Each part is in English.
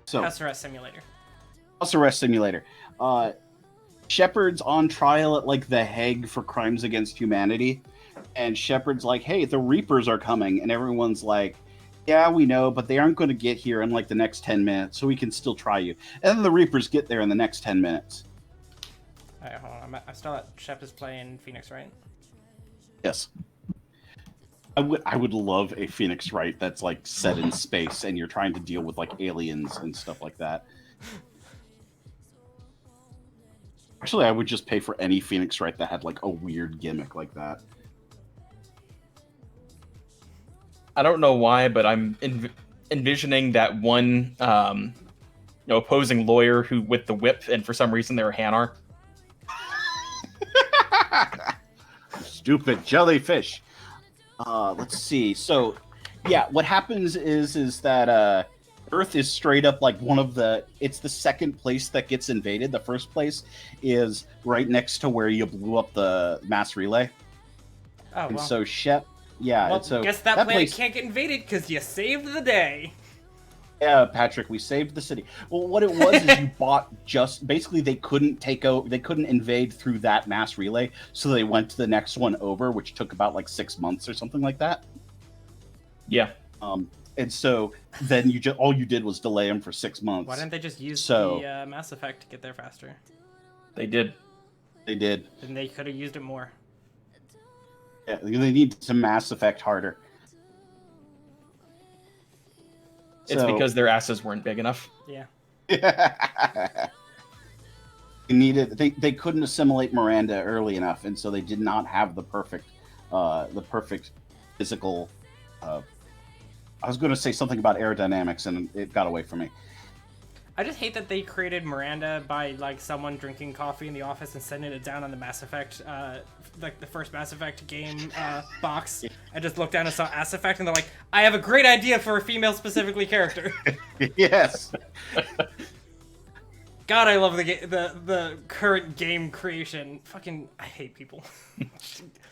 So, House Arrest Simulator. House Arrest Simulator. Shepard's on trial at like the Hague for crimes against humanity, and Shepard's like, "Hey, the Reapers are coming," and everyone's like, "Yeah, we know, but they aren't going to get here in like the next 10 minutes, so we can still try you." And then the Reapers get there in the next 10 minutes. All right, hold on. I still at Shep is playing Phoenix, right? Yes. I would love a Phoenix Wright that's like set in space, and you're trying to deal with like aliens and stuff like that. Actually, I would just pay for any Phoenix Wright that had like a weird gimmick like that. I don't know why, but I'm envisioning that one, opposing lawyer who with the whip, and for some reason they're Hanar. Stupid jellyfish. Let's see. So, yeah, what happens is that Earth is straight up like it's the second place that gets invaded. The first place is right next to where you blew up the mass relay. Oh, And well. so Shep, yeah, Well, and so guess that planet place, can't get invaded because you saved the day. yeah, Patrick, we saved the city. Well, what it was is you bought basically they couldn't invade through that mass relay, so they went to the next one over, which took about like 6 months or something like that. Yeah. And so then all you did was delay them for 6 months. Why didn't they just use So- the Mass Effect to get there faster? They did. They did. Then they could have used it more. Yeah, they need to Mass Effect harder. It's because their asses weren't big enough. Yeah. They couldn't assimilate Miranda early enough, and so they did not have the perfect physical. I was going to say something about aerodynamics, and it got away from me. I just hate that they created Miranda by like someone drinking coffee in the office and sending it down on the Mass Effect, like the first Mass Effect game box. I just looked down and saw Mass Effect, and they're like, "I have a great idea for a female specifically character." Yes. God, I love the current game creation. Fucking, I hate people.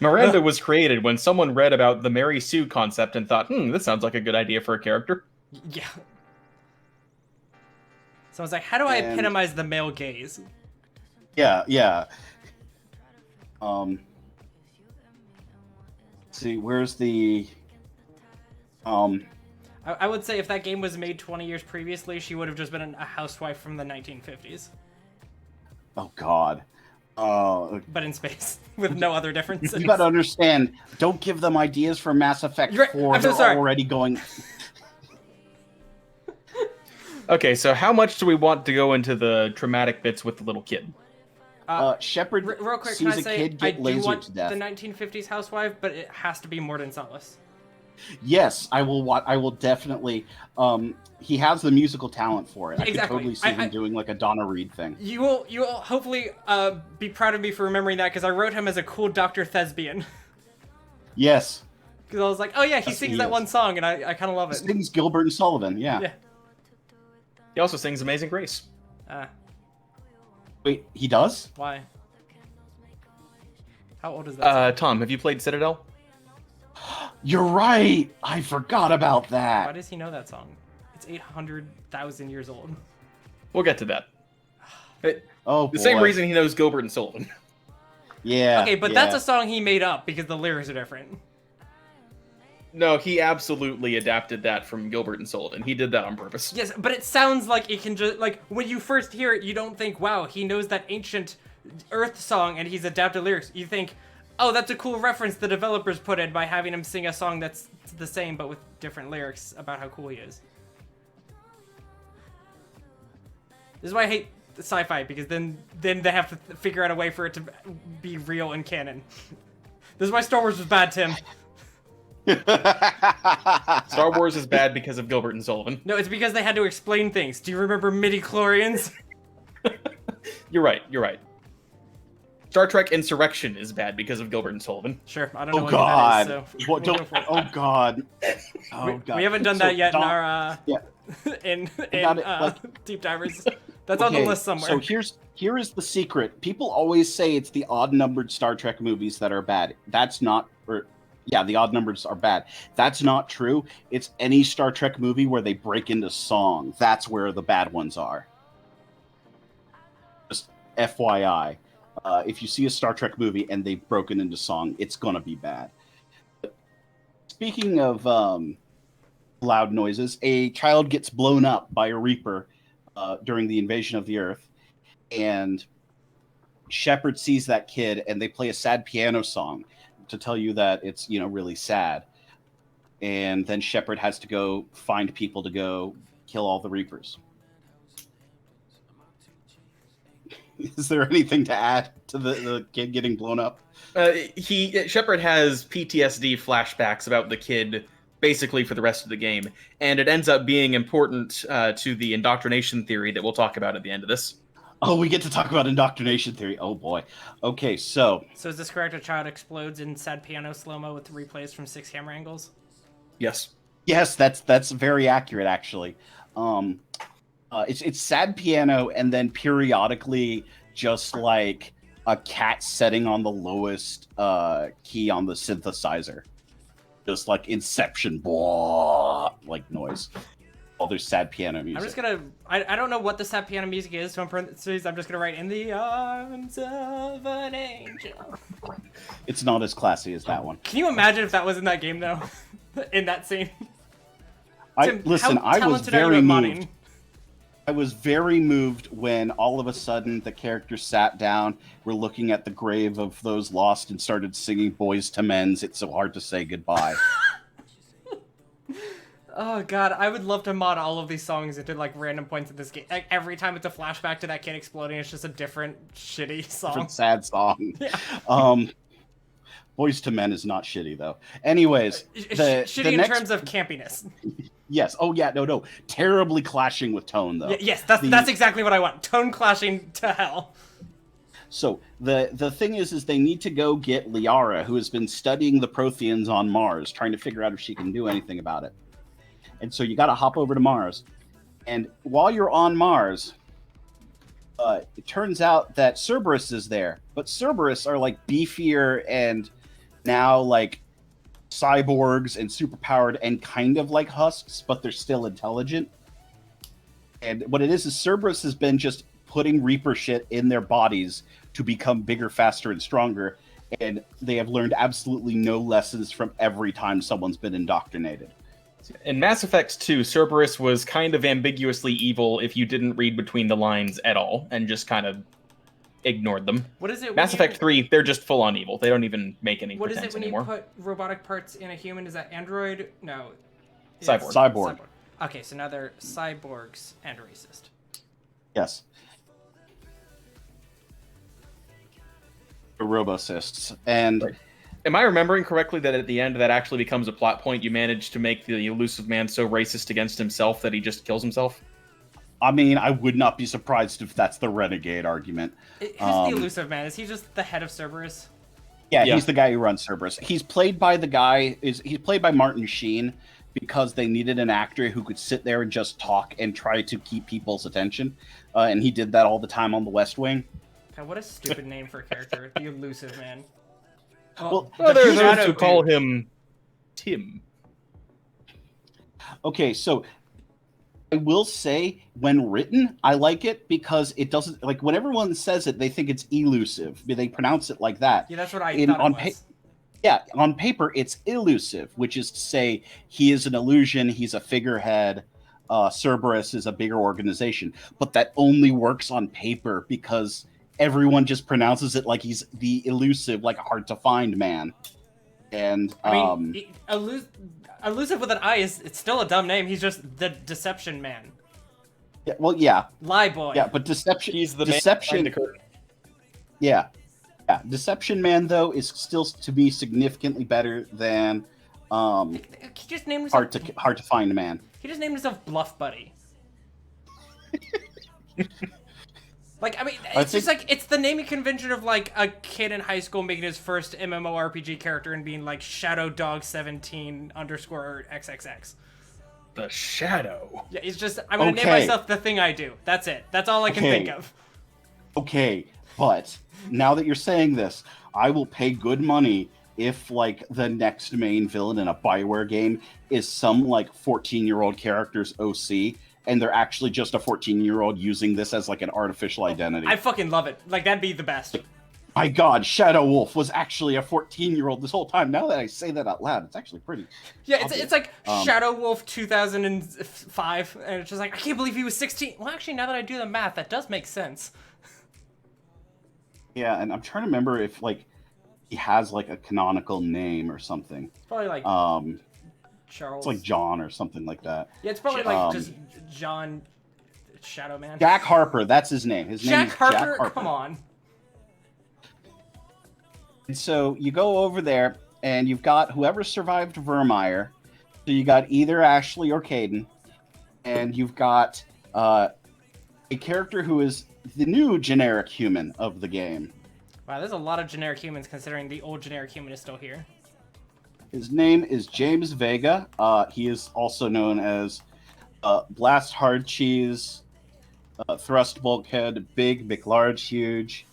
Miranda was created when someone read about the Mary Sue concept and thought, this sounds like a good idea for a character. Yeah. So I was like, how do I And- epitomize the male gaze? Yeah. See, where's the I would say if that game was made 20 years previously, she would have just been a housewife from the 1950s. Oh God. But in space, with no other differences. You gotta understand, don't give them ideas for Mass Effect You're right. 4. I'm so They're sorry. already going. Okay, so how much do we want to go into the traumatic bits with the little kid? Shepard Real quick, can sees I a say, kid I get do lasered want to death. the 1950s housewife, but it has to be Mordin Salas. Yes, I will definitely. He has the musical talent for it. I Exactly. could totally see him doing like a Donna Reed thing. You will hopefully be proud of me for remembering that, because I wrote him as a cool Dr. Thespian. Yes. Because I was like, oh yeah, he Yes, sings he that is. one song, and I kind of love He it. sings Gilbert and Sullivan. Yeah. Yeah. He also sings Amazing Grace. Wait, he does? Why? How old is that? Tom, have you played Citadel? You're right. I forgot about Why that. does he know that song? It's 800,000 years old. We'll get to that. Oh, The same boy. reason he knows Gilbert and Sullivan. Yeah. Okay, but yeah. that's a song he made up because the lyrics are different. No, he absolutely adapted that from Gilbert and Sullivan. He did that on purpose. Yes, but it sounds like it can just, like, when you first hear it, you don't think, wow, he knows that ancient Earth song and he's adapted lyrics. You think, oh, that's a cool reference the developers put in by having him sing a song that's the same but with different lyrics about how cool he is. This is why I hate sci-fi, because then they have to figure out a way for it to be real and canon. This is why Star Wars was bad, Tim. Star Wars is bad because of Gilbert and Sullivan. No, it's because they had to explain things. Do you remember midi-chlorians? You're right. Star Trek Insurrection is bad because of Gilbert and Sullivan. Sure, I don't know Oh what God. that is, so What, we'll don't, go for it. oh God. Oh God. We haven't done So, that yet Dom- in our yeah. in got it, deep divers. That's on the Okay, list somewhere. So here is the secret. People always say it's the odd-numbered Star Trek movies that are bad. That's not, or Yeah, the odd numbers are bad. That's not true. It's any Star Trek movie where they break into song. That's where the bad ones are. Just FYI. If you see a Star Trek movie and they've broken into song, it's going to be bad. Speaking of loud noises, a child gets blown up by a Reaper during the invasion of the Earth. And Shepard sees that kid and they play a sad piano song to tell you that it's, really sad. And then Shepard has to go find people to go kill all the Reapers. Is there anything to add to the kid getting blown up? Shepard has PTSD flashbacks about the kid basically for the rest of the game, and it ends up being important to the indoctrination theory that we'll talk about at the end of this. Oh, we get to talk about indoctrination theory. Oh boy. Okay, so is this correct? A child explodes in sad piano slow-mo with replays from 6 camera angles? Yes. Yes, that's very accurate actually. It's sad piano and then periodically just like a cat setting on the lowest key on the synthesizer. Just like Inception, blah, like noise. Oh, there's sad piano music. I'm just gonna. I don't know what the sad piano music is, so in parentheses, I'm just gonna write "In the arms of an angel." It's not as classy as that one. Can you imagine if that was in that game though? In that scene. Tim, I was very moved. I was very moved when all of a sudden the characters sat down, were looking at the grave of those lost, and started singing Boys to Men's "It's So Hard to Say Goodbye." Oh god, I would love to mod all of these songs into like random points in this game. Like every time it's a flashback to that kid exploding, it's just a different shitty song. Different sad song. Yeah. Boys to Men is not shitty though. Anyways, shitty in terms of campiness. Yes. Oh yeah. No. Terribly clashing with tone though. Yes, that's exactly what I want. Tone clashing to hell. So the thing is they need to go get Liara, who has been studying the Protheans on Mars, trying to figure out if she can do anything about it. And so you got to hop over to Mars. And while you're on Mars, it turns out that Cerberus is there. But Cerberus are like beefier and now like cyborgs and superpowered and kind of like husks, but they're still intelligent. And what it is Cerberus has been just putting Reaper shit in their bodies to become bigger, faster, and stronger. And they have learned absolutely no lessons from every time someone's been indoctrinated. In Mass Effect 2, Cerberus was kind of ambiguously evil if you didn't read between the lines at all, and just kind of ignored them. What is it? Mass Effect 3, they're just full-on evil. They don't even make any pretense What is it when anymore. you put robotic parts in a human? Is that android? No. Cyborg. Okay, so now they're cyborgs and racist. Yes. Robocysts. And... Right. Am I remembering correctly that at the end that actually becomes a plot point? You manage to make the Illusive Man so racist against himself that he just kills himself? I mean, I would not be surprised if that's the renegade argument. Who's the Illusive Man? Is he just the head of Cerberus? Yeah, he's the guy who runs Cerberus. He's played by he's played by Martin Sheen because they needed an actor who could sit there and just talk and try to keep people's attention. And he did that all the time on The West Wing. God, what a stupid name for a character, the Illusive Man. Well, there's those who call him Tim. Okay, so I will say, when written, I like it because it doesn't, like, when everyone says it, they think it's elusive. They pronounce it like that. Yeah, that's what I thought it was. Yeah, on paper, it's elusive, which is to say he is an illusion, he's a figurehead, Cerberus is a bigger organization. But that only works on paper because everyone just pronounces it like he's the elusive, like hard to find man. And I mean, elusive with an I it's still a dumb name. He's just the Deception Man. Yeah, well, yeah. Lie boy. Yeah, but deception. He's the deception. Man behind the curtain. Yeah, Deception Man though is still to be significantly better than He just named himself hard to find man. He just named himself Bluff Buddy. Like, I mean, just like, it's the naming convention of, like, a kid in high school making his first MMORPG character and being, like, Shadow Dog 17 _ XXX. The Shadow. Yeah, it's just, I'm gonna name myself the thing I do. That's it. That's all I can think of. Okay, but now that you're saying this, I will pay good money if like the next main villain in a Bioware game is some like 14-year-old character's OC, and they're actually just a 14-year-old using this as like an artificial identity. I fucking love it. Like, that'd be the best. My God, Shadow Wolf was actually a 14-year-old this whole time. Now that I say that out loud, it's actually pretty. Yeah, obvious. it's like Shadow Wolf 2005, and it's just like, I can't believe he was 16. Well, actually, now that I do the math, that does make sense. Yeah, and I'm trying to remember if like he has like a canonical name or something. It's probably like Charles. It's like John or something like that. Yeah, it's probably like just John Shadow Man. Jack Harper, that's his name. His name is Harper? Jack Harper. Come on. And so you go over there, and you've got whoever survived Vermeer. So you got either Ashley or Caden, and you've got a character who is the new generic human of the game. Wow, there's a lot of generic humans considering the old generic human is still here. His name is James Vega. He is also known as Blast Hard Cheese, Thrust Bulkhead, Big McLarge Huge.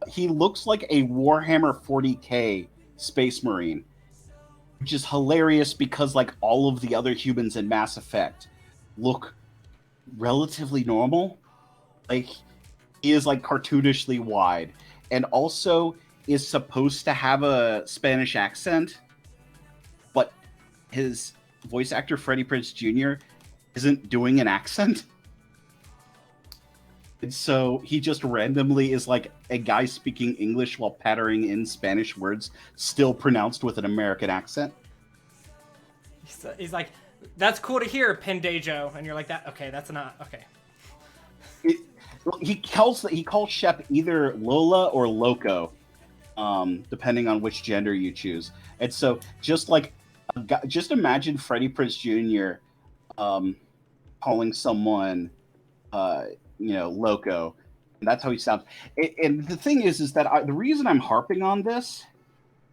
He looks like a Warhammer 40k Space Marine, which is hilarious because like all of the other humans in Mass Effect look relatively normal. Like he is like cartoonishly wide, and also is supposed to have a Spanish accent, but his voice actor Freddie Prinze Jr. isn't doing an accent. And so he just randomly is like a guy speaking English while pattering in Spanish words, still pronounced with an American accent. He's like, that's cool to hear, Pendejo. And you're like, that, okay, that's not, okay. He calls Shep either Lola or Loco, depending on which gender you choose. And so just like, just imagine Freddie Prinze Jr. Calling someone, Loco, and that's how he sounds. And the thing is that the reason I'm harping on this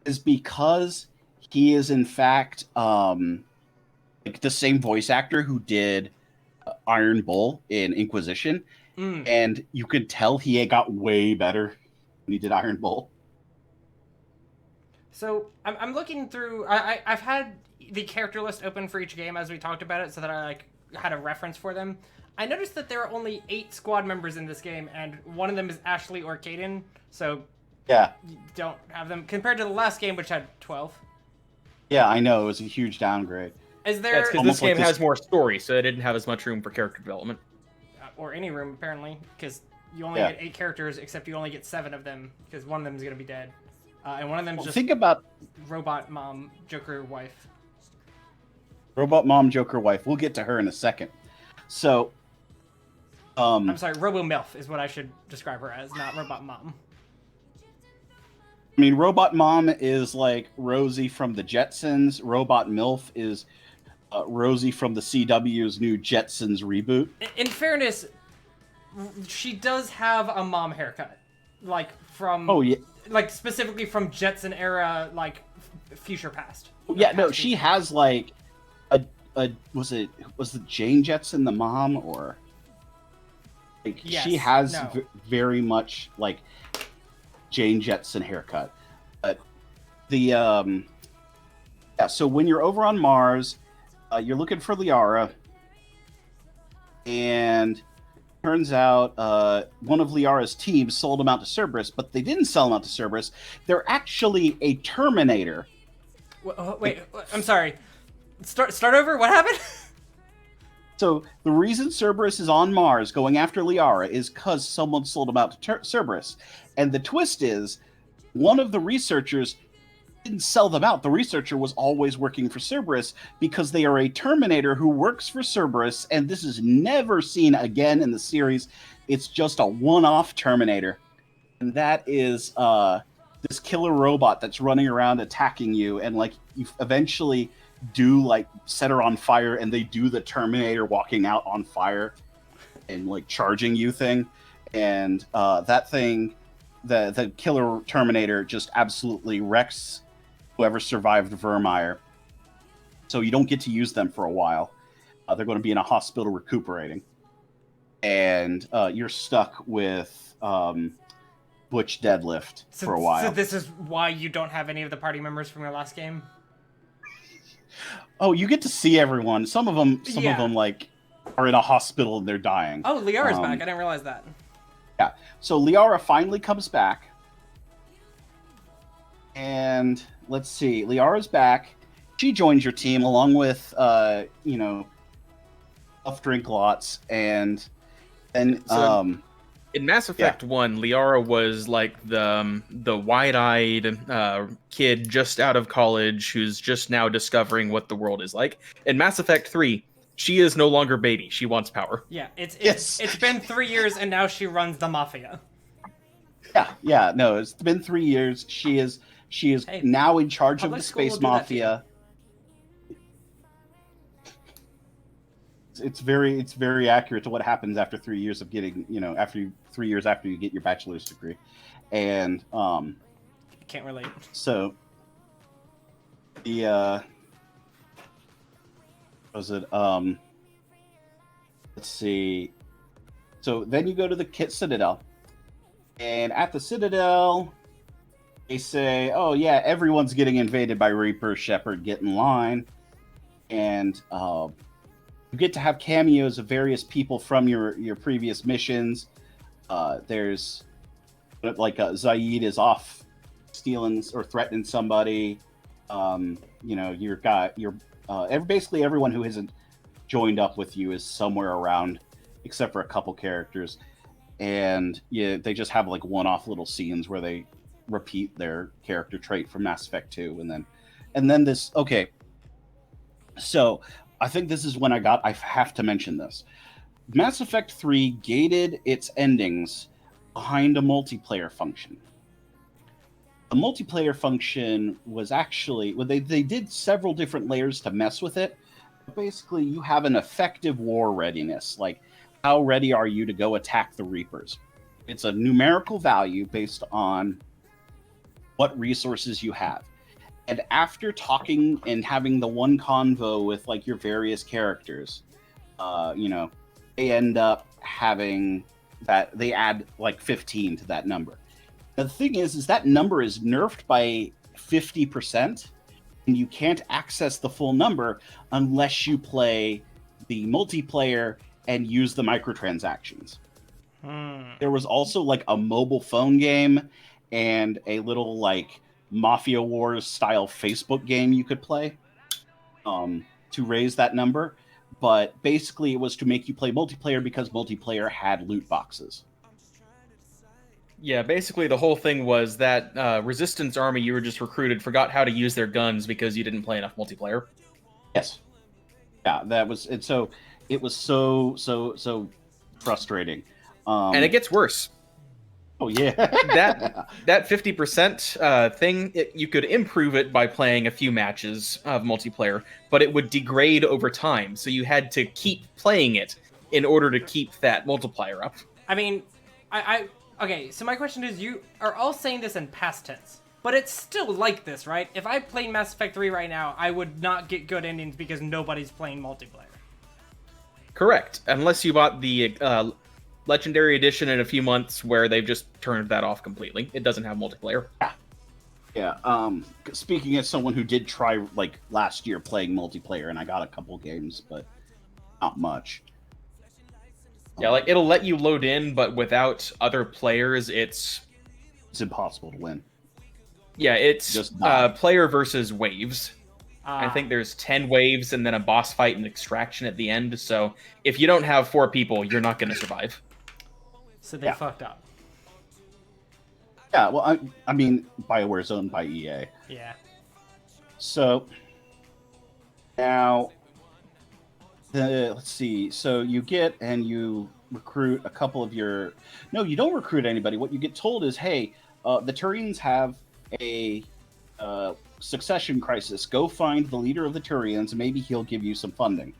is because he is in fact like the same voice actor who did Iron Bull in Inquisition, and you could tell he got way better when he did Iron Bull. So I'm looking through. I've had the character list open for each game as we talked about it, so that I like had a reference for them. I noticed that there are only 8 squad members in this game, and one of them is Ashley or Caden, so Yeah. you don't have them compared to the last game, which had 12. Yeah, I know. It was a huge downgrade. Is there That's because Almost this game like has more story, so it didn't have as much room for character development. or any room apparently, because you only Yeah. get 8 characters, except you only get 7 of them because one of them is gonna be dead, and one of them is just Think about robot mom, Joker wife. Robot Mom, Joker Wife. We'll get to her in a second. So, I'm sorry, Robo MILF is what I should describe her as, not robot mom. I mean, Robot Mom is like Rosie from the Jetsons. Robot MILF is Rosie from the CW's new Jetsons reboot. In fairness, she does have a mom haircut, like from Yeah, like specifically from Jetson era, like future past. yeah. No, Past she future. has like a was it Jane Jetson the mom, or like Yes, she has no. very much like Jane Jetson haircut. But the yeah. So when you're over on Mars, you're looking for Liara, and turns out one of Liara's teams sold him out to Cerberus, but they didn't sell him out to Cerberus. They're actually a Terminator. Wait, I'm sorry. Start over. What happened? So the reason Cerberus is on Mars going after Liara is because someone sold him out to Cerberus. And the twist is, one of the researchers didn't sell them out. The researcher was always working for Cerberus because they are a Terminator who works for Cerberus, and this is never seen again in the series. It's just a one-off Terminator. And that is this killer robot that's running around attacking you, and like you eventually do like set her on fire, and they do the Terminator walking out on fire and like charging you thing. And that thing, the killer Terminator, just absolutely wrecks whoever survived Vermeer. So you don't get to use them for a while. They're going to be in a hospital recuperating. And you're stuck with butch deadlift So, for a while. so this is why you don't have any of the party members from your last game? Oh, you get to see everyone. Some of them Yeah. like are in a hospital and they're dying. Oh, Liara's back. I didn't realize that. Yeah. So Liara finally comes back. And let's see. Liara's back. She joins your team along with Tough Drink Lots and So- In Mass Effect 1, Liara was like the wide-eyed kid just out of college who's just now discovering what the world is like. In Mass Effect 3, she is no longer baby. She wants power. Yeah, it's Yes. it's been 3 years and now she runs the mafia. yeah, no, it's been 3 years. She is Hey, now in charge of public the school will space do that to you. mafia. It's very accurate to what happens after 3 years of getting, 3 years after you get your bachelor's degree. And Can't relate. so the let's see. So then you go to the Kit Citadel. And at the Citadel, they say, "Oh yeah, everyone's getting invaded by Reaper. Shepard, get in line." And you get to have cameos of various people from your previous missions. There's like Zaid is off stealing or threatening somebody. Basically everyone who hasn't joined up with you is somewhere around, except for a couple characters. And they just have like one-off little scenes where they repeat their character trait from Mass Effect 2, and then this. Okay, so I think this is when I have to mention this. Mass Effect 3 gated its endings behind a multiplayer function. The multiplayer function was actually, well, they did several different layers to mess with it. Basically, you have an effective war readiness, like how ready are you to go attack the Reapers? It's a numerical value based on what resources you have. And after talking and having the one convo with like your various characters, they end up having that, they add like 15 to that number. Now, the thing is that number is nerfed by 50%, and you can't access the full number unless you play the multiplayer and use the microtransactions. There was also like a mobile phone game and a little like Mafia Wars style Facebook game you could play to raise that number. But basically it was to make you play multiplayer because multiplayer had loot boxes. Yeah, basically the whole thing was that Resistance army you were just recruited forgot how to use their guns because you didn't play enough multiplayer. Yes. Yeah, that was it. So it was so frustrating. And it gets worse. Oh yeah. that 50% thing, you could improve it by playing a few matches of multiplayer, but it would degrade over time. So you had to keep playing it in order to keep that multiplier up. I mean, okay, so my question is, you are all saying this in past tense, but it's still like this, right? If I played Mass Effect 3 right now, I would not get good endings because nobody's playing multiplayer. Correct, unless you bought the Legendary Edition in a few months where they've just turned that off completely. It doesn't have multiplayer. Yeah. Speaking as someone who did try like last year playing multiplayer, and I got a couple games, but not much. Yeah, like it'll let you load in, but without other players, it's impossible to win. Yeah, it's Just player versus waves. I think there's 10 waves and then a boss fight and extraction at the end. So if you don't have 4 people, you're not going to survive. So they fucked up. Yeah, well, I mean, BioWare's owned by EA. Yeah. So now, let's see. So you get and you recruit a couple of your. No, you don't recruit anybody. What you get told is, hey, the Turians have a succession crisis. Go find the leader of the Turians, and maybe he'll give you some funding.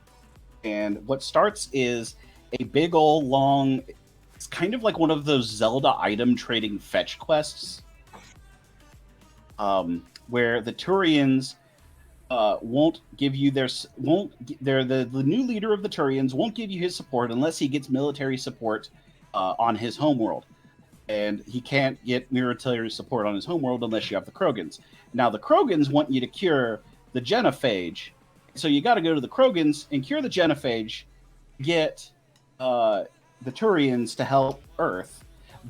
And what starts is a big old long. It's kind of like one of those Zelda item trading fetch quests, where the Turians won't give you the new leader of the Turians won't give you his support unless he gets military support on his homeworld. and he can't get military support on his homeworld unless you have the Krogans. Now, the Krogans want you to cure the genophage, so you got to go to the Krogans and cure the genophage, get the Turians to help Earth,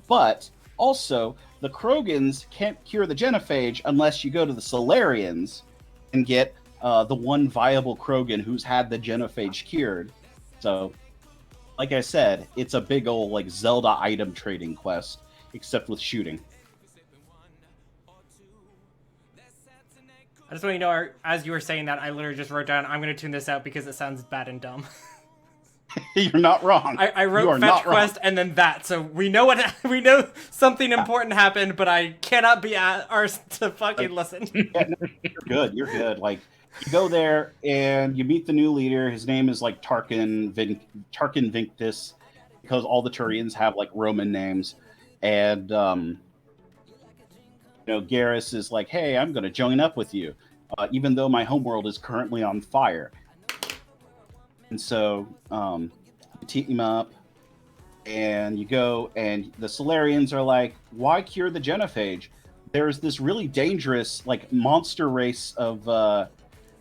but also the Krogans can't cure the genophage unless you go to the Solarians and get the one viable Krogan who's had the genophage cured. So, like I said, it's a big old like Zelda item trading quest, except with shooting. I just want you to know, as you were saying that, I literally just wrote down, I'm going to tune this out because it sounds bad and dumb. You're not wrong. I wrote fetch quest and then that, so we know we know something important happened, but I cannot be arsed to fucking listen. Yeah, no, you're good. Like, you go there and you meet the new leader. His name is like Tarkin Vinctus, because all the Turians have like Roman names, and Garrus is like, "Hey, I'm going to join up with you, even though my homeworld is currently on fire." And so you team up, and you go, and the Solarians are like, "Why cure the genophage? There's this really dangerous, like, monster race of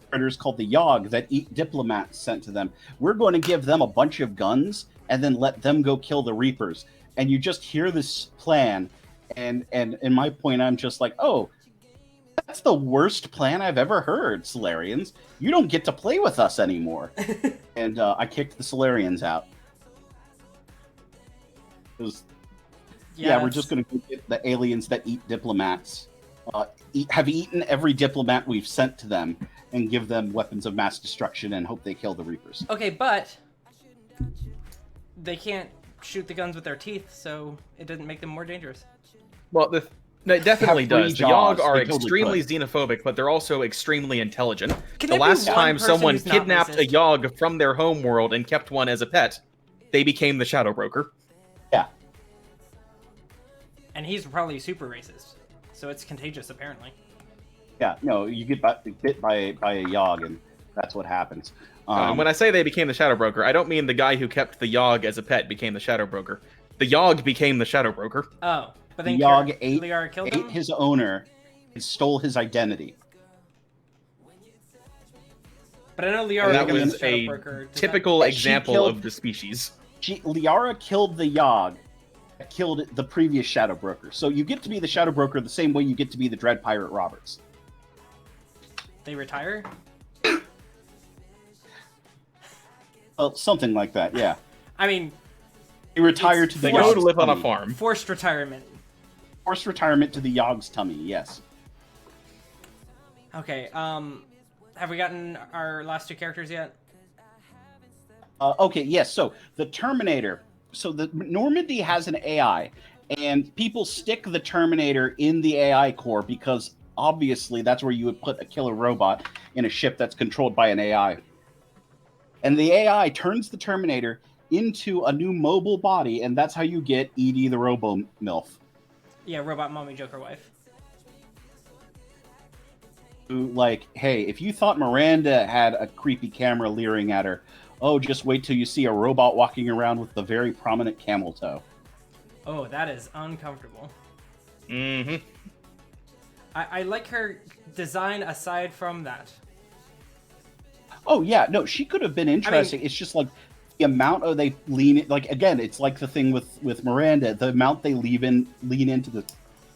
predators called the Yogg that eat diplomats sent to them. We're going to give them a bunch of guns and then let them go kill the Reapers." And you just hear this plan, and in my point, I'm just like, "Oh, that's the worst plan I've ever heard, Solarians. You don't get to play with us anymore." And I kicked the Solarians out. It was, we're just going to get the aliens that eat diplomats, have eaten every diplomat we've sent to them, and give them weapons of mass destruction and hope they kill the Reapers. Okay, but they can't shoot the guns with their teeth, so it doesn't make them more dangerous. Well, no, it definitely does. The Yogg are extremely totally xenophobic, but they're also extremely intelligent. Can the there be last one time person someone who's not kidnapped a racist? Yogg from their homeworld and kept one as a pet, they became the Shadow Broker. Yeah. And he's probably super racist, so it's contagious, apparently. Yeah, no, you get bit by a Yogg, and that's what happens. And when I say they became the Shadow Broker, I don't mean the guy who kept the Yogg as a pet became the Shadow Broker. The Yogg became the Shadow Broker. Oh, but then The Yogg Liara killed him? ate his owner and stole his identity. But I know Liara That becomes was the Shadow a Broker. Does typical She example killed- of the species. Liara killed the Yogg that killed the previous Shadow Broker. So you get to be the Shadow Broker the same way you get to be the Dread Pirate Roberts. they retire? Something like that, yeah. I mean, He retired It's to the They go to Yogg's live on a tummy. farm. forced retirement. Forced retirement to the Yogg's tummy, yes. Okay, have we gotten our last two characters yet? Okay, yes. So the Terminator. So the Normandy has an AI, and people stick the Terminator in the AI core because obviously that's where you would put a killer robot in a ship that's controlled by an AI. And the AI turns the Terminator into a new mobile body, and that's how you get Edie the Robo MILF. Yeah, Robot Mommy Joker Wife. Who, like, hey, if you thought Miranda had a creepy camera leering at her, oh, just wait till you see a robot walking around with the very prominent camel toe. Oh, that is uncomfortable. Mm-hmm. I like her design aside from that. Oh yeah, no, she could have been interesting. It's just like the amount of they lean in, like again, it's like the thing with Miranda, the amount they lean into the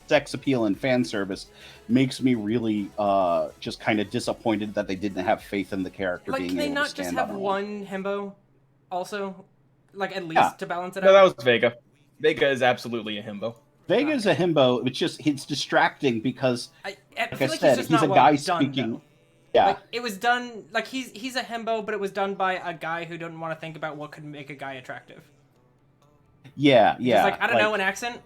sex appeal and fan service makes me really just kind of disappointed that they didn't have faith in the character Like, being can they able not to stand just have on her own. one himbo also? Like, at least Yeah. to balance it No, out? that was Vega. Vega is absolutely a himbo. Vega's a himbo. It's distracting because, I like feel I like said, he's just he's not a well guy done, speaking. though. Yeah, Like, it was done, like, he's a himbo, but it was done by a guy who didn't want to think about what could make a guy attractive. yeah. He's like, I don't know, an accent?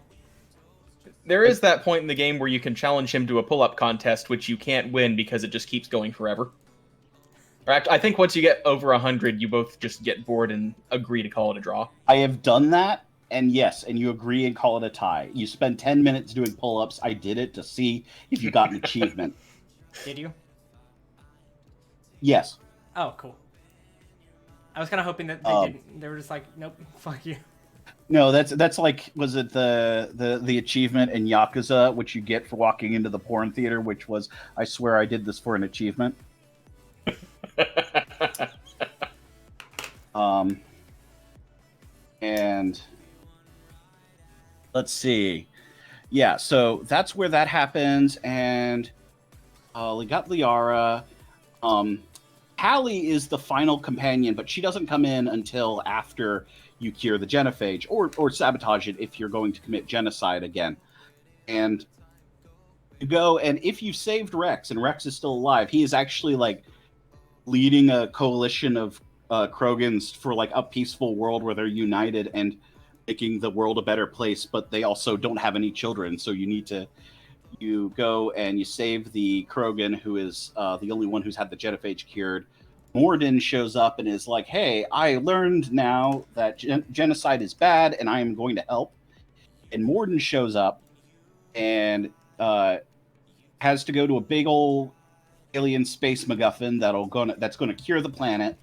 There is that point in the game where you can challenge him to a pull-up contest, which you can't win because it just keeps going forever. Or I think once you get over 100, you both just get bored and agree to call it a draw. I have done that, and yes, and you agree and call it a tie. You spend 10 minutes doing pull-ups. I did it to see if you got an achievement. Did you? Yes. Oh, cool. I was kind of hoping that they Um, didn't. They were just like, nope, fuck you. No, that's like, was it the achievement in Yakuza, which you get for walking into the porn theater, which was, I swear I did this for an achievement. And let's see. Yeah, so that's where that happens, and we got Liara. Hallie is the final companion, but she doesn't come in until after you cure the genophage, or sabotage it if you're going to commit genocide again. And you go, and if you saved Rex, and Rex is still alive, he is actually like leading a coalition of Krogans for like a peaceful world where they're united and making the world a better place, but they also don't have any children, so you go and you save the Krogan, who is the only one who's had the genophage cured. Morden shows up and is like, hey, I learned now that genocide is bad and I am going to help. And Morden shows up and has to go to a big old alien space MacGuffin that's going to cure the planet.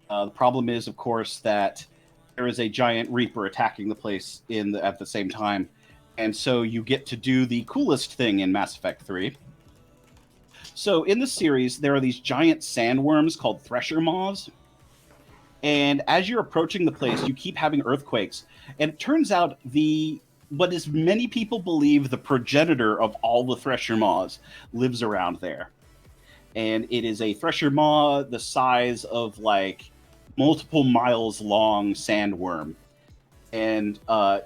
The problem is, of course, that there is a giant Reaper attacking the place at the same time. And so you get to do the coolest thing in Mass Effect 3. So in the series, there are these giant sandworms called Thresher Maws. And as you're approaching the place, you keep having earthquakes. And it turns out what is many people believe the progenitor of all the Thresher Maws lives around there. And it is a Thresher Maw the size of like multiple miles long sandworm. And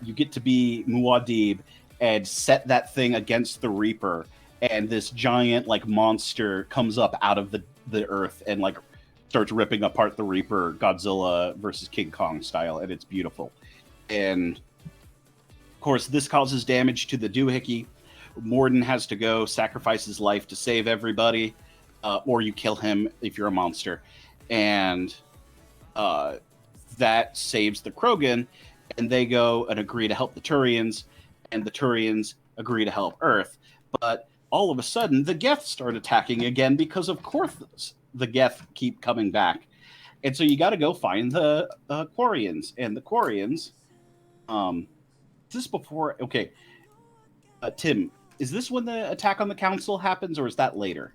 you get to be Muad'Dib and set that thing against the Reaper, and this giant like monster comes up out of the earth and like starts ripping apart the Reaper, Godzilla versus King Kong style, and it's beautiful. And of course, this causes damage to the doohickey. Morden has to go sacrifice his life to save everybody, or you kill him if you're a monster, and that saves the Krogan. And they go and agree to help the Turians, and the Turians agree to help Earth. But all of a sudden, the Geth start attacking again because, of course, the Geth keep coming back. And so you got to go find the Quarians. And the Quarians, is this before? Okay, Tim, is this when the attack on the Council happens, or is that later?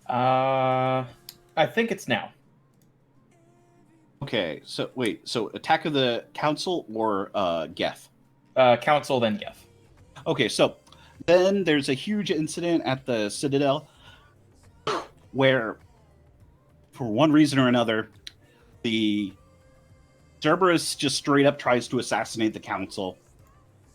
I think it's now. Okay, so wait, so Attack of the Council or Geth? Council, then Geth. Okay, so then there's a huge incident at the Citadel where, for one reason or another, the Cerberus just straight up tries to assassinate the Council.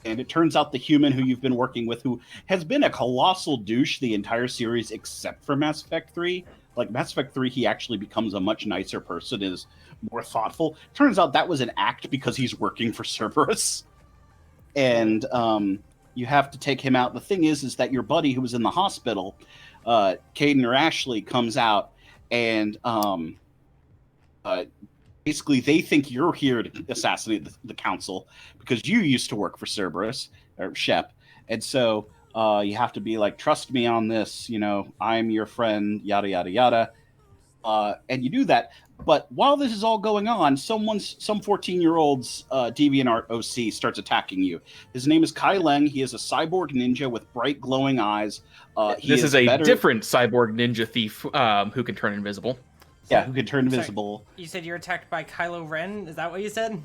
And it turns out the human who you've been working with, who has been a colossal douche the entire series except for Mass Effect 3. Like, Mass Effect 3, he actually becomes a much nicer person, is more thoughtful. Turns out that was an act because he's working for Cerberus. And you have to take him out. The thing is that your buddy who was in the hospital, Caden or Ashley, comes out and basically they think you're here to assassinate the Council because you used to work for Cerberus, or Shep. And so you have to be like, trust me on this, I'm your friend, yada, yada, yada. And you do that. But while this is all going on, some 14-year-old's DeviantArt OC starts attacking you. His name is Kai Leng. He is a cyborg ninja with bright glowing eyes. This is a different cyborg ninja thief who can turn invisible. Yeah, who can turn invisible. Sorry, you said you're attacked by Kylo Ren? Is that what you said?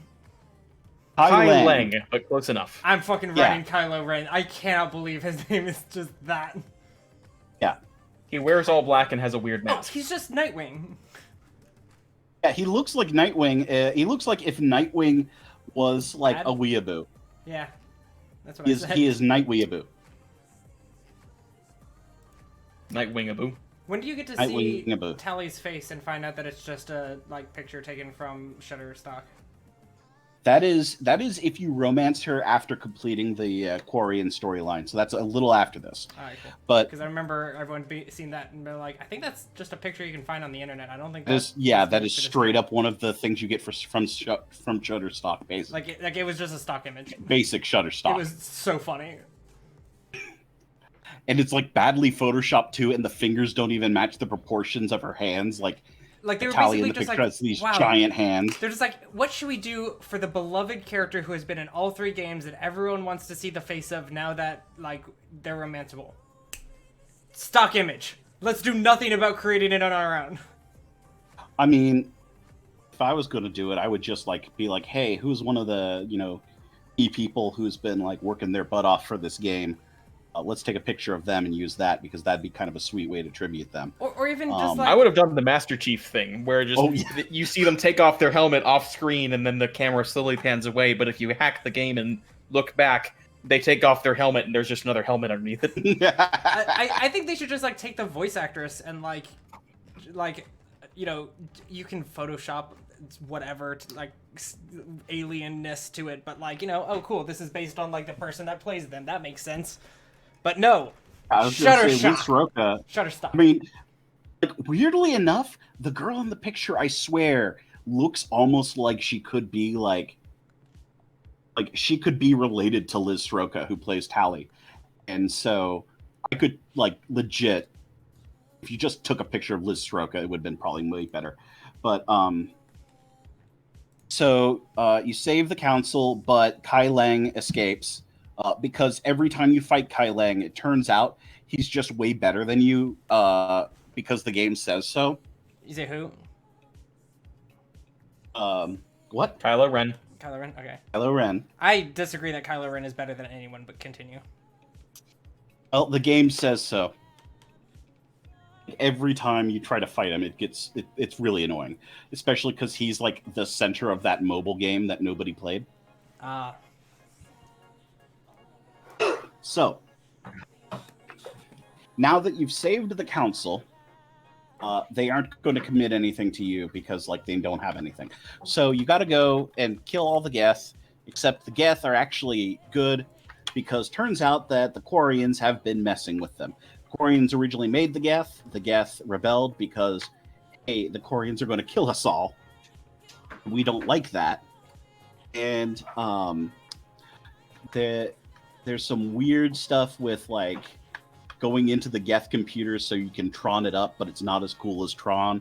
Kai Leng, but close enough. I'm fucking running Kylo Ren. I cannot believe his name is just that. Yeah. He wears all black and has a weird mask. Oh, he's just Nightwing. Yeah, he looks like Nightwing. He looks like if Nightwing was like a weeaboo. Yeah, that's what I said. He is Night Weeaboo. Nightwing-aboo. When do you get to see Tally's face and find out that it's just a picture taken from Shutterstock? That is if you romance her after completing the Quarian storyline. So that's a little after this. All right, cool. But because I remember everyone seeing that and been like, I think that's just a picture you can find on the internet. I don't think that is straight up one of the things you get from Shutterstock, basically. Like it was just a stock image. Basic Shutterstock. It was so funny. And it's like badly photoshopped too, and the fingers don't even match the proportions of her hands. Like, like they were Tally in basically the just picture like, has these wow. giant hands. They're just like, what should we do for the beloved character who has been in all 3 games that everyone wants to see the face of now that like they're romanceable? Stock image. Let's do nothing about creating it on our own. I mean, if I was going to do it, I would just like be like, hey, who's one of the key people who's been like working their butt off for this game? Let's take a picture of them and use that, because that'd be kind of a sweet way to tribute them. Or even just like... I would have done the Master Chief thing, where just you see them take off their helmet off screen and then the camera slowly pans away, but if you hack the game and look back, they take off their helmet and there's just another helmet underneath it. I think they should just like take the voice actress and like you can Photoshop whatever to, like alienness to it, but like oh cool, this is based on like the person that plays them. That makes sense. But no, Shutterstock. I mean, like, weirdly enough, the girl in the picture, I swear, looks almost like she could be like she could be related to Liz Soroka, who plays Tally. And so I could like legit, if you just took a picture of Liz Soroka, it would have been probably way better. But so you save the council, but Kai Lang escapes. Because every time you fight Kai Lang, it turns out he's just way better than you, because the game says so. You say who? What? Kylo Ren. Kylo Ren? Okay. Kylo Ren. I disagree that Kylo Ren is better than anyone, but continue. Well, the game says so. Every time you try to fight him, it's really annoying. Especially because he's like the center of that mobile game that nobody played. So, now that you've saved the council, they aren't going to commit anything to you because, like, they don't have anything. So you got to go and kill all the Geth, except the Geth are actually good, because turns out that the Quarians have been messing with them. Quarians originally made the Geth. The Geth rebelled because, hey, the Quarians are going to kill us all. We don't like that. And there's some weird stuff with, like, going into the Geth computers so you can Tron it up, but it's not as cool as Tron.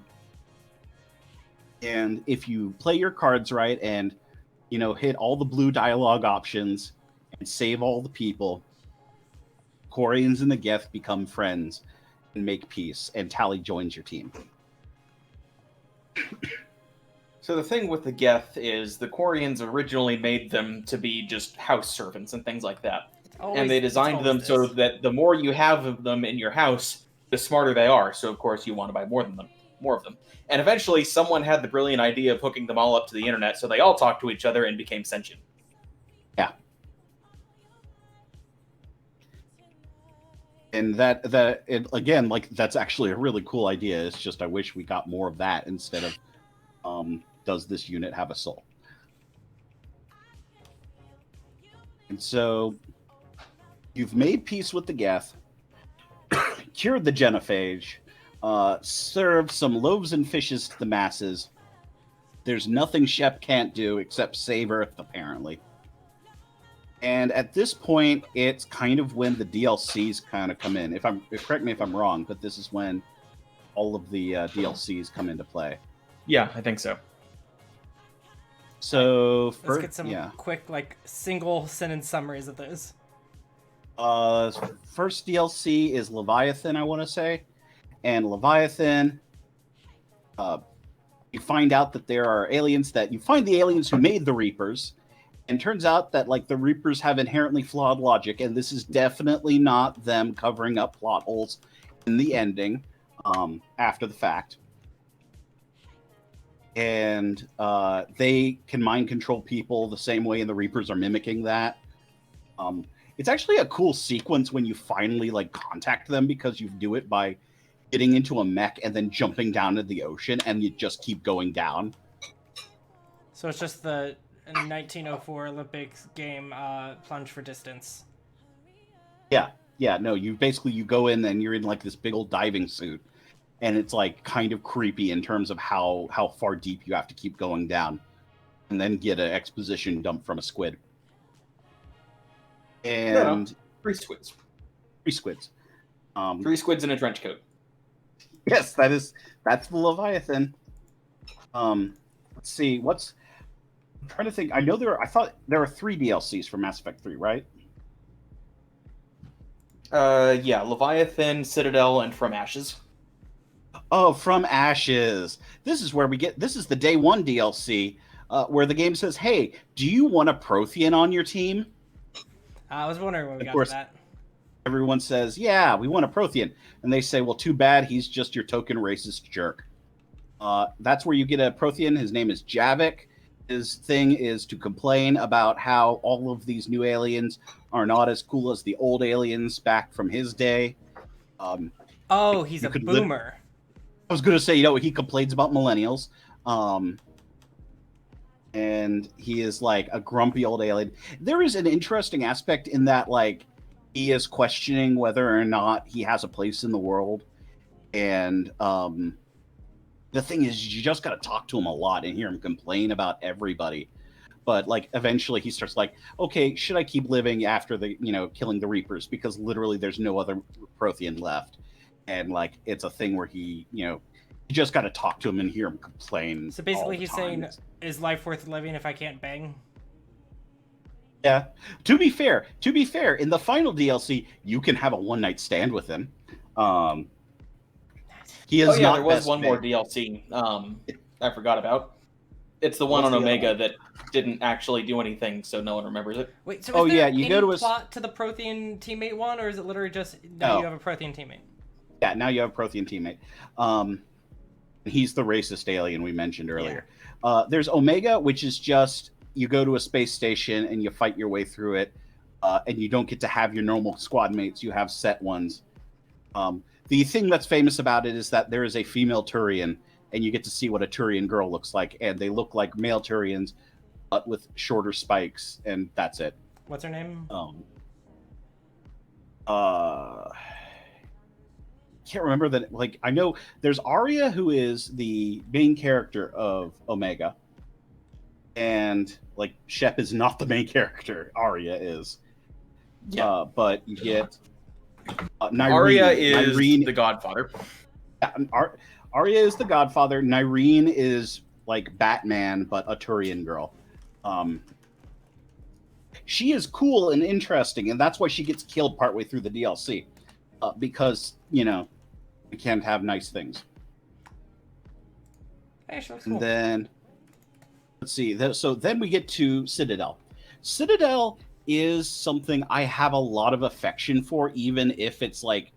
And if you play your cards right and, hit all the blue dialogue options and save all the people, Quarians and the Geth become friends and make peace, and Tally joins your team. So the thing with the Geth is the Quarians originally made them to be just house servants and things like that. And they designed them so that the more you have of them in your house, the smarter they are. So, of course, you want to buy more of them. And eventually, someone had the brilliant idea of hooking them all up to the internet, so they all talked to each other and became sentient. Yeah. And again, like, that's actually a really cool idea. It's just I wish we got more of that instead of, does this unit have a soul? And so you've made peace with the Geth, cured the genophage, served some loaves and fishes to the masses. There's nothing Shep can't do except save Earth, apparently. And at this point, it's kind of when the DLCs kind of come in. Correct me if I'm wrong, but this is when all of the DLCs come into play. Yeah, I think so. So let's get some quick, like, single sentence summaries of those. First DLC is Leviathan, I want to say, and Leviathan. You find out that there are aliens you find the aliens who made the Reapers, and turns out that, like, the Reapers have inherently flawed logic, and this is definitely not them covering up plot holes in the ending, after the fact. And they can mind control people the same way, and the Reapers are mimicking that. It's actually a cool sequence when you finally, like, contact them, because you do it by getting into a mech and then jumping down into the ocean, and you just keep going down. So it's just the 1904 Olympics game, plunge for distance. Yeah, no, you go in and you're in, like, this big old diving suit, and it's, like, kind of creepy in terms of how far deep you have to keep going down, and then get an exposition dump from a squid. And 3 squids. 3 squids. 3 squids in a trench coat. Yes, that's the Leviathan. Let's see. I'm trying to think. I thought there were 3 DLCs for Mass Effect 3, right? Yeah, Leviathan, Citadel, and From Ashes. Oh, From Ashes. This is the day 1 DLC, where the game says, "Hey, do you want a Prothean on your team?" I was wondering when we Of got course, to that. everyone says, "Yeah, we want a Prothean," and they say, "Well, too bad. He's just your token racist jerk." That's where you get a Prothean. His name is Javik. His thing is to complain about how all of these new aliens are not as cool as the old aliens back from his day. Oh, he's You a could boomer. I was going to say, he complains about millennials. And he is like a grumpy old alien. There is an interesting aspect in that, like, he is questioning whether or not he has a place in the world. And the thing is, you just got to talk to him a lot and hear him complain about everybody. But like eventually he starts like, okay, should I keep living after killing the Reapers? Because literally there's no other Prothean left. And like it's a thing where you just got to talk to him and hear him complain. So basically, all the he's time. saying, "Is life worth living if I can't bang?" Yeah. To be fair, in the final DLC, you can have a one-night stand with him. He is not. There was best one more man. DLC. I forgot about. It's the one What's on the other Omega one? that didn't actually do anything, so no one remembers it. Wait, so Oh, is there yeah, you any go to a plot to the Prothean teammate one, or is it literally just now No. you have a Prothean teammate? Yeah, now you have a Prothean teammate. He's the racist alien we mentioned earlier. There's Omega, which is just you go to a space station and you fight your way through it, and you don't get to have your normal squad mates. You have set ones. The thing that's famous about it is that there is a female Turian, and you get to see what a Turian girl looks like, and they look like male Turians, but with shorter spikes, and that's it. What's her name? Can't remember that. Like, I know there's Arya, who is the main character of Omega, and like Shep is not the main character. Arya is. Yeah. But you get Nyreen. Arya is Nyreen, the Godfather. Arya is the Godfather. Nyreen is like Batman, but a Turian girl. She is cool and interesting, and that's why she gets killed partway through the DLC, because we can't have nice things. Hey, she looks cool. And then let's see. So then we get to Citadel. Citadel is something I have a lot of affection for, even if it's like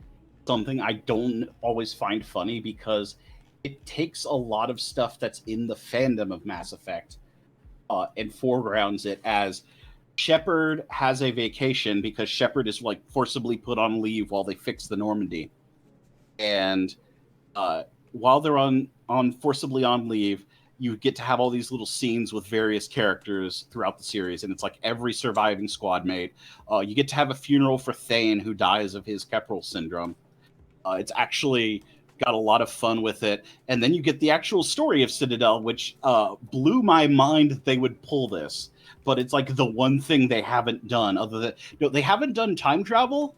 something I don't always find funny, because it takes a lot of stuff that's in the fandom of Mass Effect and foregrounds it as Shepard has a vacation because Shepard is like forcibly put on leave while they fix the Normandy. And while they're on forcibly on leave, you get to have all these little scenes with various characters throughout the series, and it's like every surviving squad mate. You get to have a funeral for Thane, who dies of his Keppel syndrome. It's actually got a lot of fun with it, and then you get the actual story of Citadel, which blew my mind that they would pull this. But it's like the one thing they haven't done, other than they haven't done time travel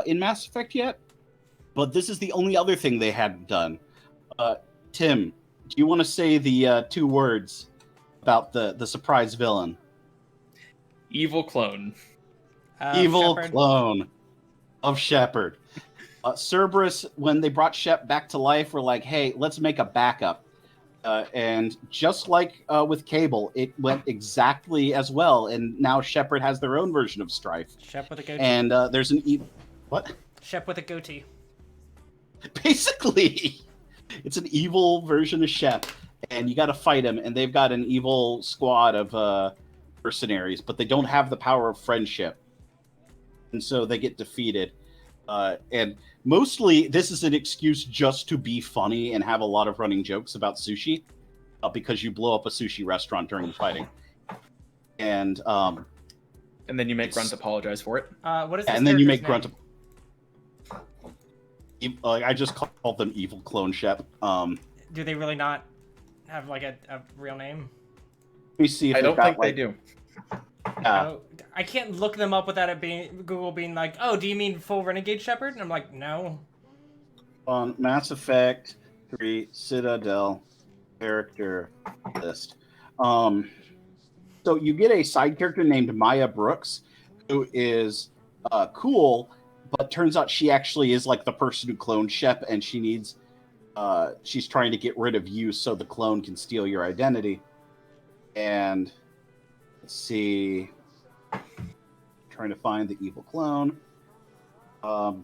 in Mass Effect yet. But this is the only other thing they hadn't done. Tim, do you want to say the 2 words about the surprise villain? Evil clone. Evil Shepard. clone of Shepard. Cerberus, when they brought Shep back to life, were like, hey, let's make a backup. And just like with Cable, it went exactly as well. And now Shepard has their own version of Strife. Shep with a goatee. And there's an what? Shep with a goatee. Basically, it's an evil version of Shep, and you got to fight him. And they've got an evil squad of mercenaries, but they don't have the power of friendship, and so they get defeated. And mostly, this is an excuse just to be funny and have a lot of running jokes about sushi, because you blow up a sushi restaurant during the fighting, and then you make Grunt apologize for it. What is this and then you make character's Grunt. I just called them Evil Clone Shep. name? Do they really not have like a real name? Let me see if I they've don't got, think like, they do. Oh, I can't look them up without it being Google being like, "Oh, do you mean full Renegade Shepard?" And I'm like, "No." On Mass Effect 3 Citadel character list. So you get a side character named Maya Brooks, who is cool, but turns out she actually is like the person who cloned Shep, and she needs. She's trying to get rid of you so the clone can steal your identity. And let's see, trying to find the evil clone. Let's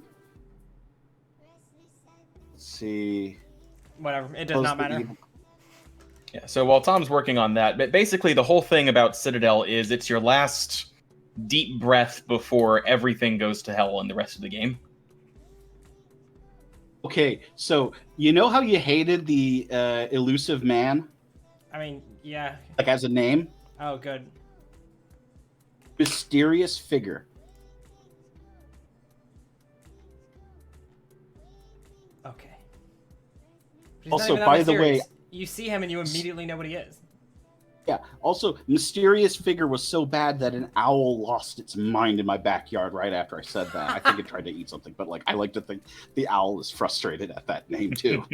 see. Whatever. It does not matter. Yeah, so while Tom's working on that, but basically the whole thing about Citadel is it's your last deep breath before everything goes to hell in the rest of the game. Okay, so you know how you hated the elusive man? I mean, yeah. Like as a name? Oh, good. Mysterious figure. Okay. He's Also, not even that by the way, mysterious. You see him and you immediately know what he is. Yeah. Also, mysterious figure was so bad that an owl lost its mind in my backyard right after I said that. I think it tried to eat something, but like I like to think the owl is frustrated at that name too.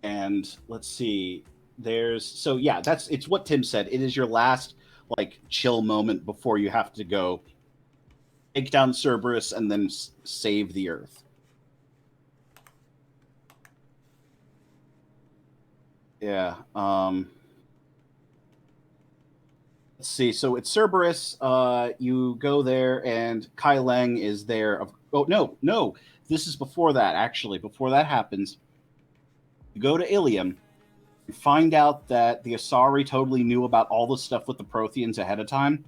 And let's see. It's what Tim said. It is your last like chill moment before you have to go take down Cerberus and then save the Earth. Yeah. Let's see. So it's Cerberus. You go there, and Kai Leng is there. Oh no! This is before that. Actually, before that happens, you go to Ilium. You find out that the Asari totally knew about all the stuff with the Protheans ahead of time,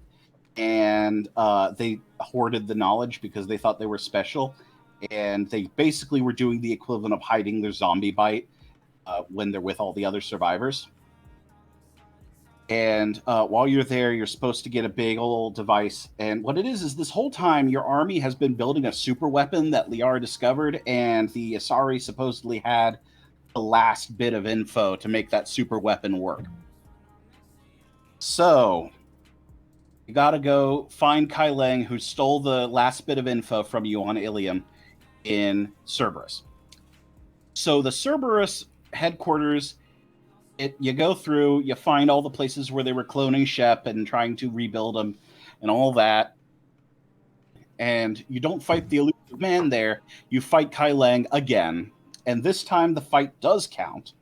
and they hoarded the knowledge because they thought they were special, and they basically were doing the equivalent of hiding their zombie bite. When they're with all the other survivors. And while you're there, you're supposed to get a big old device. And what it is this whole time, your army has been building a super weapon that Liara discovered, and the Asari supposedly had the last bit of info to make that super weapon work. So, you gotta go find Kai Leng, who stole the last bit of info from you on Ilium in Cerberus. So the Cerberus headquarters, you go through, you find all the places where they were cloning Shep and trying to rebuild them and all that. And you don't fight the elusive man there. You fight Kai Leng again. And this time the fight does count.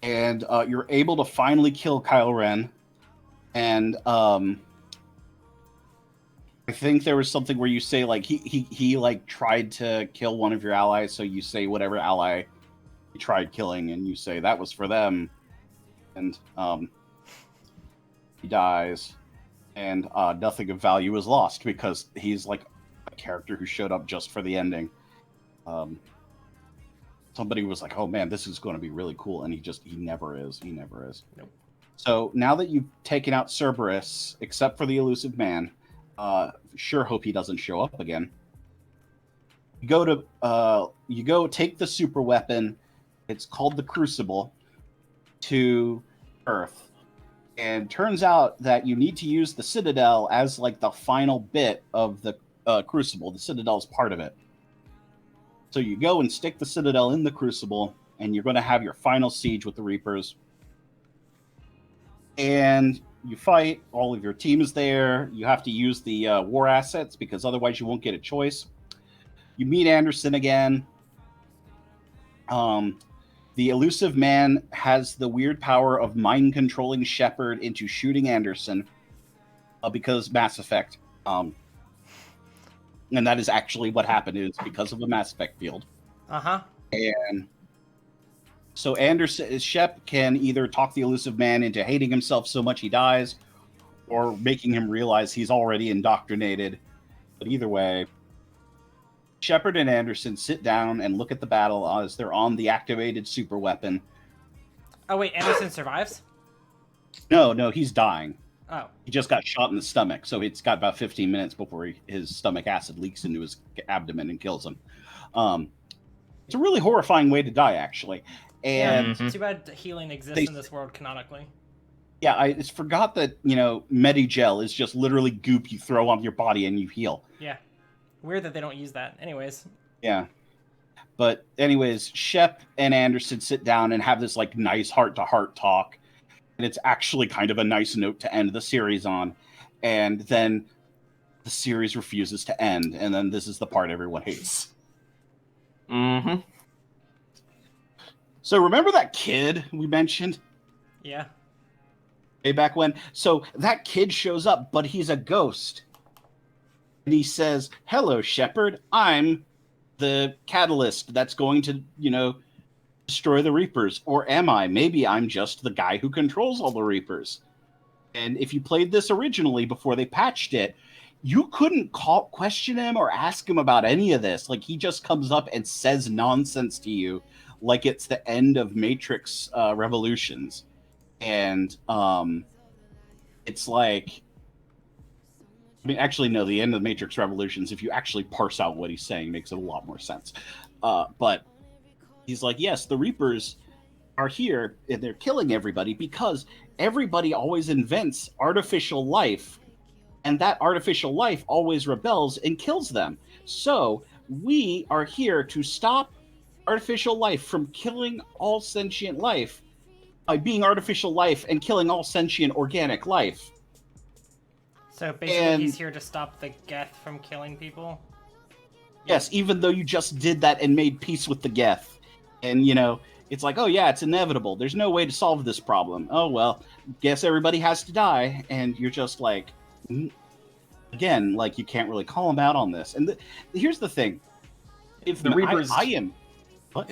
And you're able to finally kill Kylo Ren. And I think there was something where you say like he like tried to kill one of your allies, so you say whatever ally he tried killing, and you say that was for them, and he dies, and nothing of value is lost because he's like a character who showed up just for the ending. Somebody was like, "Oh man, this is going to be really cool," and he never is. He never is. Nope. So now that you've taken out Cerberus, except for the elusive man, sure hope he doesn't show up again. You go take the super weapon. It's called the Crucible, to Earth, and turns out that you need to use the Citadel as like the final bit of the Crucible. The Citadel is part of it. So you go and stick the Citadel in the Crucible, and you're going to have your final siege with the Reapers. And you fight. All of your team is there. You have to use the war assets because otherwise you won't get a choice. You meet Anderson again. The elusive man has the weird power of mind controlling Shepard into shooting Anderson because Mass Effect. And that is actually what happened. Is because of a Mass Effect field. Uh-huh. And so Shep can either talk the elusive man into hating himself so much he dies, or making him realize he's already indoctrinated. But either way, Shepard and Anderson sit down and look at the battle as they're on the activated super weapon. Oh wait, Anderson survives? No, he's dying. Oh. He just got shot in the stomach, so it's got about 15 minutes before his stomach acid leaks into his abdomen and kills him. It's a really horrifying way to die, actually. And too bad healing exists in this world canonically. Yeah, I just forgot that, Medigel is just literally goop you throw on your body and you heal. Yeah. Weird that they don't use that. Anyways. Yeah. But anyways, Shep and Anderson sit down and have this like nice heart-to-heart talk. And it's actually kind of a nice note to end the series on. And then the series refuses to end. And then this is the part everyone hates. Mm-hmm. So remember that kid we mentioned? Yeah. Way back when? So that kid shows up, but he's a ghost. And he says, "Hello, Shepard. I'm the catalyst that's going to, destroy the Reapers. Or am I? Maybe I'm just the guy who controls all the Reapers." And if you played this originally before they patched it, you couldn't question him or ask him about any of this. Like, he just comes up and says nonsense to you like it's the end of Matrix Revolutions. And it's like... I mean, actually, no, the end of Matrix Revolutions, if you actually parse out what he's saying, makes it a lot more sense. But he's like, yes, the Reapers are here, and they're killing everybody because everybody always invents artificial life, and that artificial life always rebels and kills them. So we are here to stop artificial life from killing all sentient life by being artificial life and killing all sentient organic life. So basically, he's here to stop the Geth from killing people? Yes, even though you just did that and made peace with the Geth. And, it's like, oh yeah, it's inevitable. There's no way to solve this problem. Oh, well, guess everybody has to die. And you're just like, again, like, you can't really call him out on this. And here's the thing. If the Reapers... I am... What?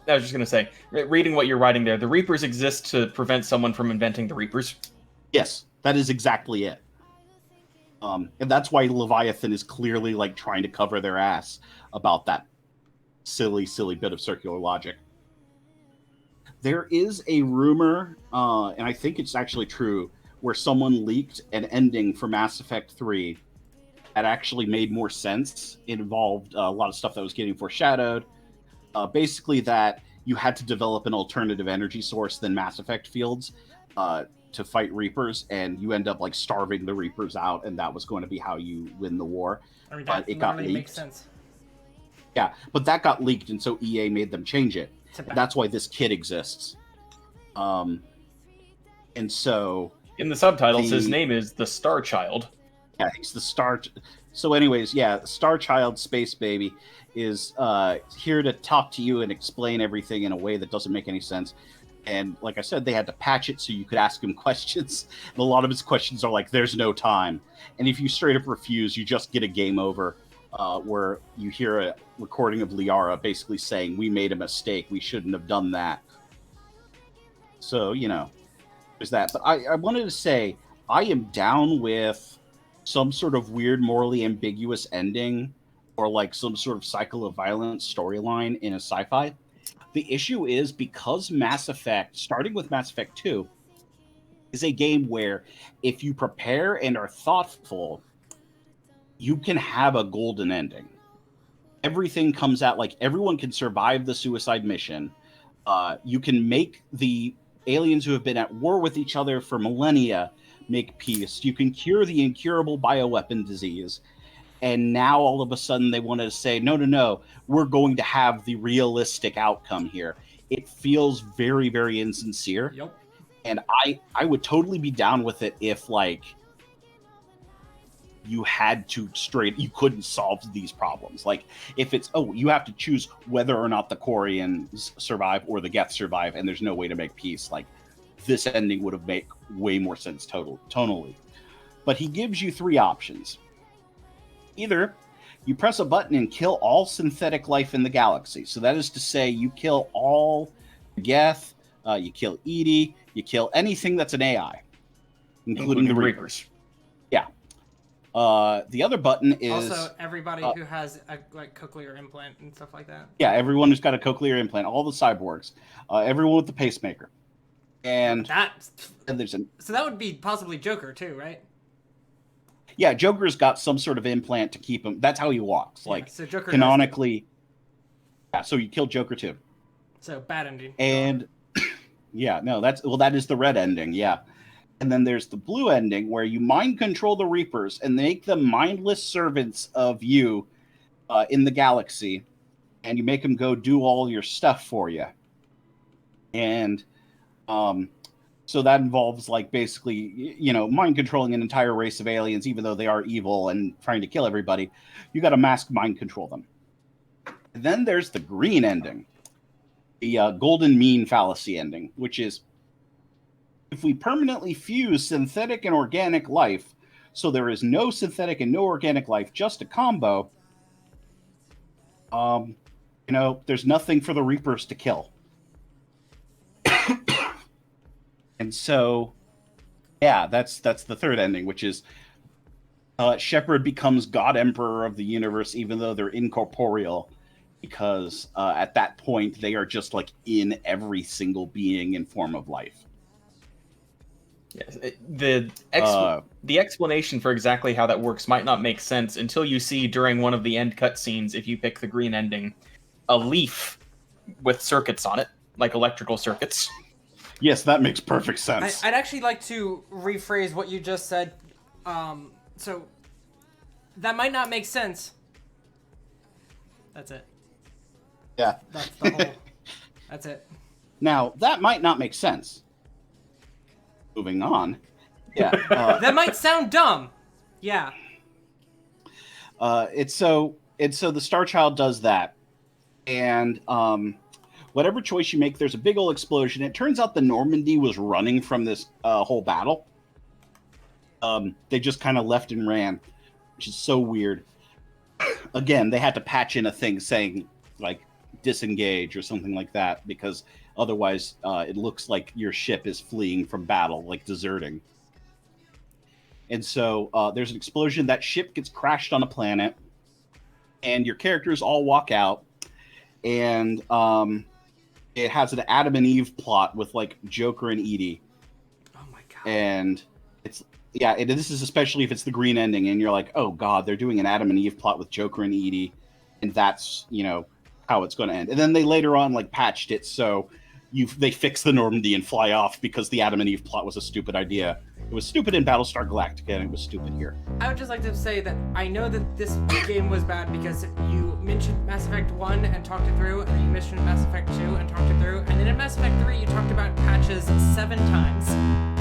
I was just going to say, reading what you're writing there, the Reapers exist to prevent someone from inventing the Reapers. Yes, that is exactly it. And that's why Leviathan is clearly like trying to cover their ass about that silly bit of circular logic. There is a rumor, and I think it's actually true, where someone leaked an ending for Mass Effect 3 that actually made more sense. It involved a lot of stuff that was getting foreshadowed. Basically that you had to develop an alternative energy source than Mass Effect fields to fight Reapers, and you end up like starving the Reapers out, and that was going to be how you win the war. I mean, but it got leaked. Makes sense. Yeah, but that got leaked, and so EA made them change it. That's why this kid exists. And so in the subtitles, his name is the Star Child. Yeah, he's the Star. So, anyways, yeah, Star Child Space Baby is here to talk to you and explain everything in a way that doesn't make any sense. And like I said, they had to patch it so you could ask him questions. And a lot of his questions are like, there's no time. And if you straight up refuse, you just get a game over where you hear a recording of Liara basically saying, we made a mistake. We shouldn't have done that. So, there's that. But I wanted to say, I am down with some sort of weird, morally ambiguous ending or like some sort of cycle of violence storyline in a sci-fi. The issue is because Mass Effect, starting with Mass Effect 2, is a game where if you prepare and are thoughtful, you can have a golden ending. Everything comes out, like everyone can survive the suicide mission. You can make the aliens who have been at war with each other for millennia make peace. You can cure the incurable bioweapon disease. And now all of a sudden they want to say, no, we're going to have the realistic outcome here. It feels very, very insincere. Yep. And I would totally be down with it if, like, you had to you couldn't solve these problems. Like, if it's, you have to choose whether or not the Quarians survive or the Geth survive, and there's no way to make peace. Like, this ending would have made way more sense tonally. But he gives you three options. Either you press a button and kill all synthetic life in the galaxy. So that is to say, you kill all Geth, you kill EDI, you kill anything that's an AI, including the Reapers. Yeah. The other button is... Also, everybody who has a cochlear implant and stuff like that. Yeah, everyone who's got a cochlear implant, all the cyborgs, everyone with the pacemaker. And there's So that would be possibly Joker too, right? Yeah, Joker's got some sort of implant to keep him. That's how he walks. Like, so Joker canonically. Yeah, so you kill Joker too. So bad ending. And yeah, no, that is the red ending. Yeah. And then there's the blue ending where you mind control the Reapers and make them mindless servants of you in the galaxy. and you make them go do all your stuff for you. And so that involves like basically, mind controlling an entire race of aliens, even though they are evil and trying to kill everybody. You got to mask mind control them. And then there's the green ending, the golden mean fallacy ending, which is if we permanently fuse synthetic and organic life, so there is no synthetic and no organic life, just a combo, there's nothing for the Reapers to kill. And so, yeah, that's the third ending, which is Shepard becomes God Emperor of the universe, even though they're incorporeal, because at that point they are just like in every single being and form of life. Yes, the explanation for exactly how that works might not make sense until you see during one of the end cutscenes, if you pick the green ending, a leaf with circuits on it, like electrical circuits. Yes, that makes perfect sense. I'd actually like to rephrase what you just said. So that might not make sense. That's it. Yeah. That's the whole. That's it. Now, that might not make sense. Moving on. Yeah. That might sound dumb. Yeah. The Star Child does that. And whatever choice you make, there's a big old explosion. It turns out the Normandy was running from this whole battle. They just kind of left and ran, which is so weird. Again, they had to patch in a thing saying, like, disengage or something like that, because otherwise it looks like your ship is fleeing from battle, like deserting. And so there's an explosion. That ship gets crashed on a planet, and your characters all walk out, and it has an Adam and Eve plot with like Joker and Edie. Oh my god! And this is especially if it's the green ending, and you're like, oh god, they're doing an Adam and Eve plot with Joker and Edie, and that's how it's going to end. And then they later on like patched it so they fix the Normandy and fly off because the Adam and Eve plot was a stupid idea. It was stupid in Battlestar Galactica, and it was stupid here. I would just like to say that I know that this game was bad because you mentioned Mass Effect 1 and talked it through, and then you mentioned Mass Effect 2 and talked it through, and then in Mass Effect 3 you talked about patches 7 times.